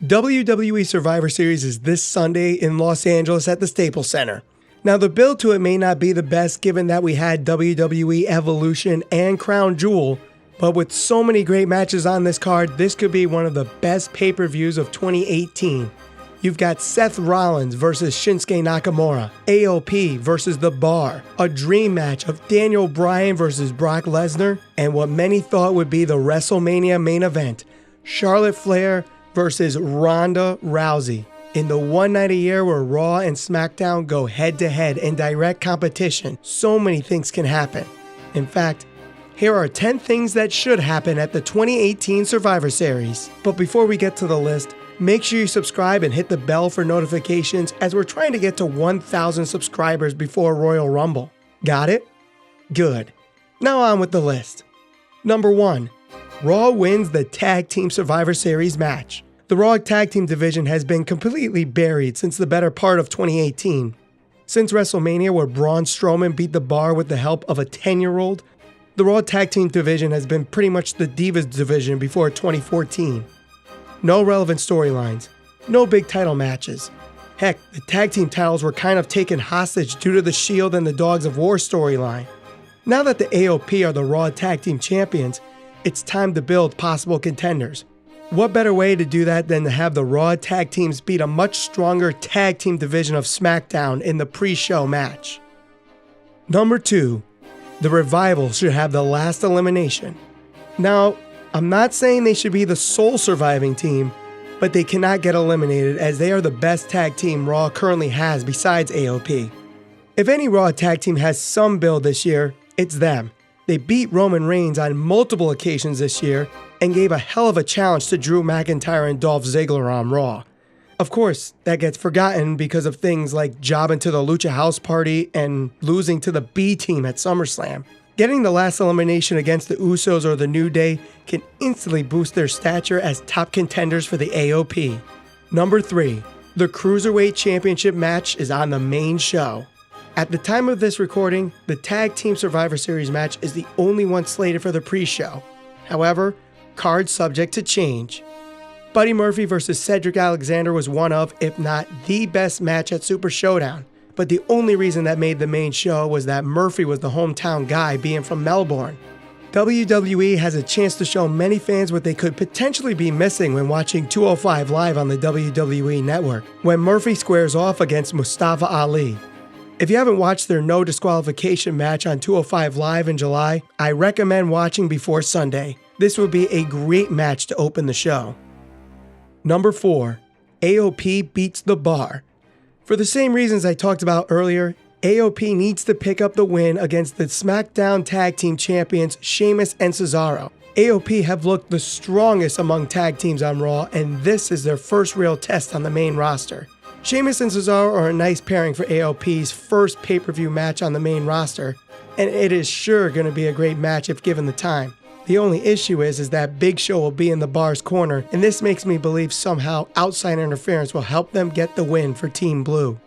WWE Survivor Series is this Sunday in Los Angeles at the Staples Center. Now, the build to it may not be the best given that we had WWE Evolution and Crown Jewel, but with so many great matches on this card, this could be one of the best pay-per-views of 2018. You've got Seth Rollins versus Shinsuke Nakamura, AOP versus The Bar, a dream match of Daniel Bryan versus Brock Lesnar, and what many thought would be the WrestleMania main event, Charlotte Flair versus Ronda Rousey. In the one night a year where Raw and SmackDown go head-to-head in direct competition, so many things can happen. In fact, here are 10 things that should happen at the 2018 Survivor Series. But before we get to the list, make sure you subscribe and hit the bell for notifications as we're trying to get to 1,000 subscribers before Royal Rumble. Got it? Good. Now on with the list. Number 1. Raw wins the Tag Team Survivor Series match. The Raw Tag Team division has been completely buried since the better part of 2018. Since WrestleMania, where Braun Strowman beat The Bar with the help of a 10-year-old, the Raw Tag Team division has been pretty much the Divas division before 2014. No relevant storylines, no big title matches. Heck, the tag team titles were kind of taken hostage due to the Shield and the Dogs of War storyline. Now that the AOP are the Raw Tag Team champions, it's time to build possible contenders. What better way to do that than to have the Raw Tag Teams beat a much stronger tag team division of SmackDown in the pre-show match? Number 2. The Revival should have the last elimination. Now, I'm not saying they should be the sole surviving team, but they cannot get eliminated as they are the best tag team Raw currently has besides AOP. If any Raw tag team has some build this year, it's them. They beat Roman Reigns on multiple occasions this year and gave a hell of a challenge to Drew McIntyre and Dolph Ziggler on Raw. Of course, that gets forgotten because of things like jobbing to the Lucha House Party and losing to the B Team at SummerSlam. Getting the last elimination against the Usos or the New Day can instantly boost their stature as top contenders for the AOP. Number 3. The Cruiserweight Championship match is on the main show. At the time of this recording, the Tag Team Survivor Series match is the only one slated for the pre-show. However, card subject to change. Buddy Murphy versus Cedric Alexander was one of, if not the best match at Super Showdown. But the only reason that made the main show was that Murphy was the hometown guy being from Melbourne. WWE has a chance to show many fans what they could potentially be missing when watching 205 Live on the WWE Network, when Murphy squares off against Mustafa Ali. If you haven't watched their no disqualification match on 205 Live in July, I recommend watching before Sunday. This would be a great match to open the show. Number 4. AOP Beats the Bar. For the same reasons I talked about earlier, AOP needs to pick up the win against the SmackDown Tag Team Champions Sheamus and Cesaro. AOP have looked the strongest among tag teams on Raw, and this is their first real test on the main roster. Sheamus and Cesaro are a nice pairing for AOP's first pay-per-view match on the main roster, and it is sure going to be a great match if given the time. The only issue is that Big Show will be in the Bar's corner, and this makes me believe somehow outside interference will help them get the win for Team Blue.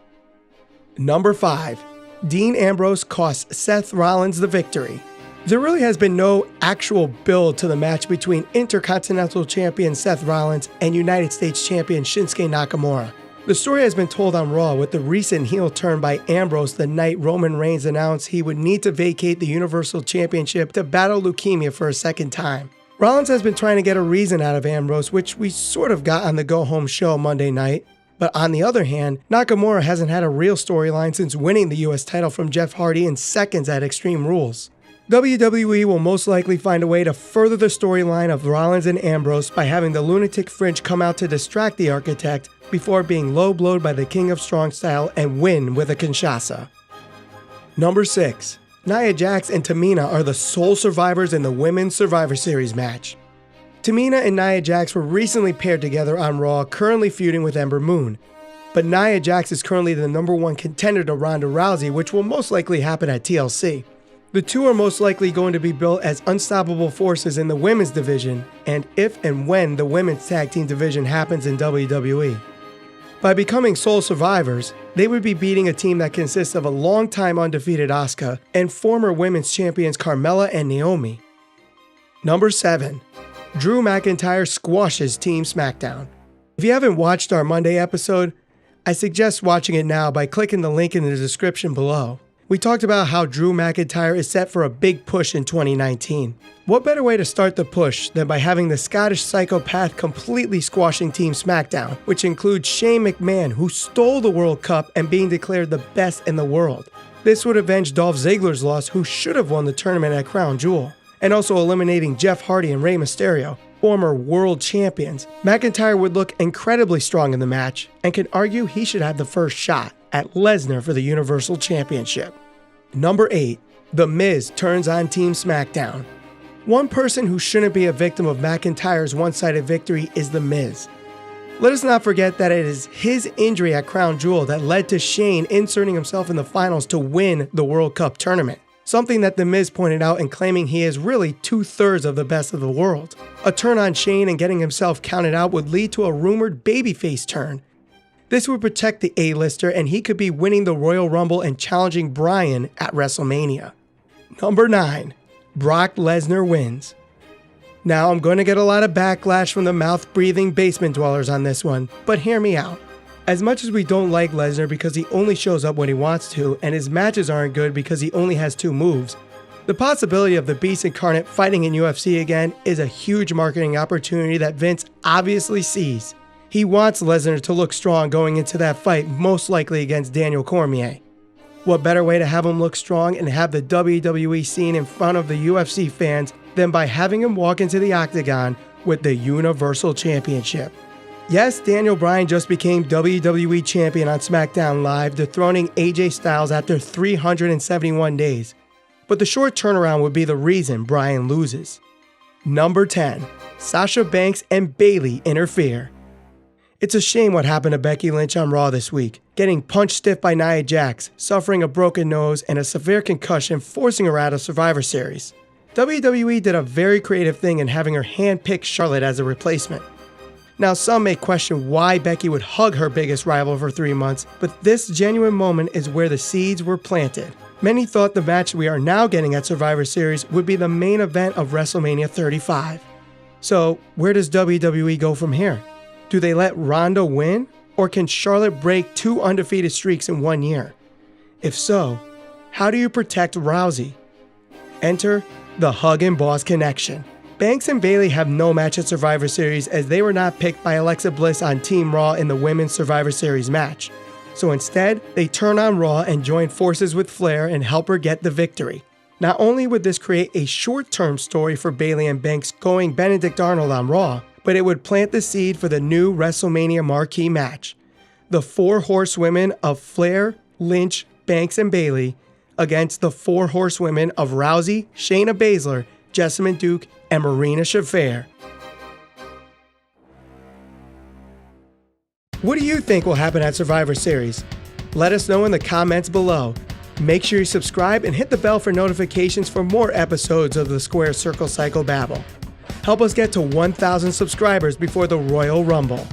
Number 5. Dean Ambrose costs Seth Rollins the victory. There really has been no actual build to the match between Intercontinental Champion Seth Rollins and United States Champion Shinsuke Nakamura. The story has been told on Raw with the recent heel turn by Ambrose the night Roman Reigns announced he would need to vacate the Universal Championship to battle leukemia for a second time. Rollins has been trying to get a reason out of Ambrose, which we sort of got on the go-home show Monday night. But on the other hand, Nakamura hasn't had a real storyline since winning the US title from Jeff Hardy in seconds at Extreme Rules. WWE will most likely find a way to further the storyline of Rollins and Ambrose by having the Lunatic Fringe come out to distract the Architect before being low-blowed by the King of Strong Style and win with a Kinshasa. Number 6. Nia Jax and Tamina are the sole survivors in the Women's Survivor Series match. Tamina and Nia Jax were recently paired together on Raw, currently feuding with Ember Moon. But Nia Jax is currently the number 1 contender to Ronda Rousey, which will most likely happen at TLC. The two are most likely going to be built as unstoppable forces in the women's division, and if and when the women's tag team division happens in WWE. By becoming sole survivors, they would be beating a team that consists of a long-time undefeated Asuka and former women's champions Carmella and Naomi. Number 7. Drew McIntyre squashes Team SmackDown. If you haven't watched our Monday episode, I suggest watching it now by clicking the link in the description below. We talked about how Drew McIntyre is set for a big push in 2019. What better way to start the push than by having the Scottish psychopath completely squashing Team SmackDown, which includes Shane McMahon, who stole the World Cup and being declared the best in the world. This would avenge Dolph Ziggler's loss, who should have won the tournament at Crown Jewel, and also eliminating Jeff Hardy and Rey Mysterio, former world champions. McIntyre would look incredibly strong in the match and could argue he should have the first shot at Lesnar for the Universal Championship. Number 8. The Miz turns on Team SmackDown. One person who shouldn't be a victim of McIntyre's one-sided victory is The Miz. Let us not forget that it is his injury at Crown Jewel that led to Shane inserting himself in the finals to win the World Cup tournament. Something that The Miz pointed out in claiming he is really 2/3 of the best of the world. A turn on Shane and getting himself counted out would lead to a rumored babyface turn. This would protect the A-lister and he could be winning the Royal Rumble and challenging Bryan at WrestleMania. Number 9. Brock Lesnar wins. Now I'm going to get a lot of backlash from the mouth-breathing basement dwellers on this one, but hear me out. As much as we don't like Lesnar because he only shows up when he wants to and his matches aren't good because he only has 2 moves, the possibility of the Beast Incarnate fighting in UFC again is a huge marketing opportunity that Vince obviously sees. He wants Lesnar to look strong going into that fight, most likely against Daniel Cormier. What better way to have him look strong and have the WWE scene in front of the UFC fans than by having him walk into the octagon with the Universal Championship? Yes, Daniel Bryan just became WWE Champion on SmackDown Live, dethroning AJ Styles after 371 days. But the short turnaround would be the reason Bryan loses. Number 10. Sasha Banks and Bayley interfere. It's a shame what happened to Becky Lynch on Raw this week, getting punched stiff by Nia Jax, suffering a broken nose and a severe concussion, forcing her out of Survivor Series. WWE did a very creative thing in having her hand-pick Charlotte as a replacement. Now some may question why Becky would hug her biggest rival for 3 months, but this genuine moment is where the seeds were planted. Many thought the match we are now getting at Survivor Series would be the main event of WrestleMania 35. So where does WWE go from here? Do they let Ronda win? Or can Charlotte break 2 undefeated streaks in 1 year? If so, how do you protect Rousey? Enter the Hug and Boss connection. Banks and Bayley have no match at Survivor Series as they were not picked by Alexa Bliss on Team Raw in the Women's Survivor Series match. So instead, they turn on Raw and join forces with Flair and help her get the victory. Not only would this create a short-term story for Bayley and Banks going Benedict Arnold on Raw, but it would plant the seed for the new WrestleMania marquee match. The 4 horsewomen of Flair, Lynch, Banks, and Bayley against the 4 horsewomen of Rousey, Shayna Baszler, Jessamyn Duke, and Marina Shafir. What do you think will happen at Survivor Series? Let us know in the comments below. Make sure you subscribe and hit the bell for notifications for more episodes of the Square Circle Cycle Babble. Help us get to 1,000 subscribers before the Royal Rumble.